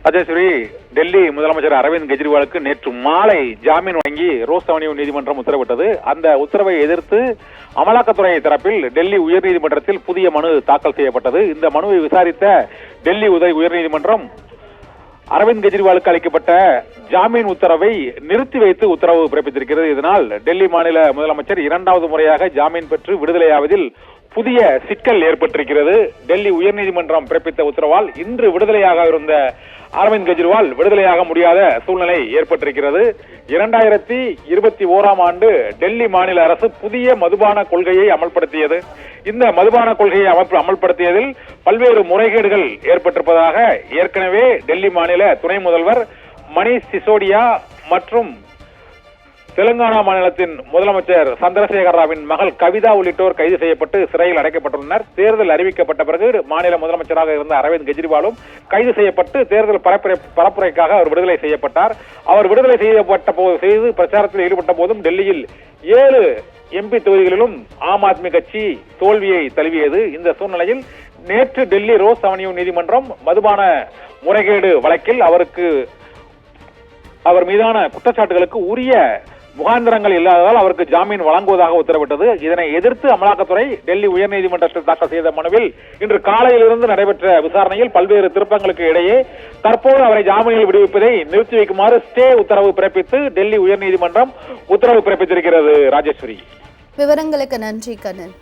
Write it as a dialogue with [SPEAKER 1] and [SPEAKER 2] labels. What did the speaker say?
[SPEAKER 1] ராஜேஸ்வரி, டெல்லி முதலமைச்சர் அரவிந்த் கெஜ்ரிவாலுக்கு நேற்று மாலை ஜாமீன் வழங்கி ரோஸ் அவென்யூ நீதிமன்றம் உத்தரவிட்டது. அந்த உத்தரவை எதிர்த்து அமலாக்கத்துறை தரப்பில் டெல்லி உயர்நீதிமன்றத்தில் புதிய மனு தாக்கல் செய்யப்பட்டது. இந்த மனுவை விசாரித்த டெல்லி உயர்நீதிமன்றம் அரவிந்த் கெஜ்ரிவாலுக்கு அளிக்கப்பட்ட ஜாமீன் உத்தரவை நிறுத்தி வைத்து உத்தரவு பிறப்பித்திருக்கிறது. இதனால் டெல்லி மாநில முதலமைச்சர் இரண்டாவது முறையாக ஜாமீன் பெற்று விடுதலையாவதில் புதிய சிக்கல் ஏற்பட்டிருக்கிறது. டெல்லி உயர்நீதிமன்றம் பிறப்பித்த உத்தரவால் இன்று விடுதலையாக இருந்த அரவிந்த் கெஜ்ரிவால் விடுதலையாக முடியாத சூழ்நிலை ஏற்பட்டிருக்கிறது. 2021ஆம் ஆண்டு டெல்லி மாநில அரசு புதிய மதுபான கொள்கையை அமல்படுத்தியது. இந்த மதுபான கொள்கையை அமல்படுத்தியதில் பல்வேறு முறைகேடுகள் ஏற்பட்டிருப்பதாக ஏற்கனவே டெல்லி மாநில துணை முதல்வர் மணீஷ் சிசோடியா மற்றும் தெலுங்கானா மாநிலத்தின் முதலமைச்சர் சந்திரசேகர ராவின் மகள் கவிதா உள்ளிட்டோர் கைது செய்யப்பட்டு சிறையில் அடைக்கப்பட்டுள்ளனர். தேர்தல் அறிவிக்கப்பட்ட பிறகு மாநில முதலமைச்சராக இருந்த அரவிந்த் கெஜ்ரிவாலும் கைது செய்யப்பட்டு தேர்தல் பரப்புரைக்காக அவர் விடுதலை செய்யப்பட்டார். அவர் விடுதலை செய்து பிரச்சாரத்தில் ஈடுபட்ட போதும் டெல்லியில் 7 எம்பி தொகுதிகளிலும் ஆம் ஆத்மி கட்சி தோல்வியை தழுவியது. இந்த சூழ்நிலையில் நேற்று டெல்லி ரோஸ் அவென்யூ நீதிமன்றம் மதுபான முறைகேடு வழக்கில் அவர் மீதான குற்றச்சாட்டுகளுக்கு உரிய முகாந்திரங்கள் இல்லாததால் அவருக்கு ஜாமீன் வழங்குவதாக உத்தரவிட்டது. இதனை எதிர்த்து அமலாக்கத்துறை டெல்லி உயர்நீதிமன்றத்தில் தாக்கல் செய்த மனுவில் இன்று காலையிலிருந்து நடைபெற்ற விசாரணையில் பல்வேறு திருப்பங்களுக்கு இடையே தற்போது அவரை ஜாமீனில் விடுவிப்பதை நிறுத்தி வைக்குமாறு ஸ்டே உத்தரவு பிறப்பித்து டெல்லி உயர்நீதிமன்றம் உத்தரவு பிறப்பித்திருக்கிறது. ராஜேஸ்வரி,
[SPEAKER 2] விவரங்களுக்கு நன்றி கண்ணன்.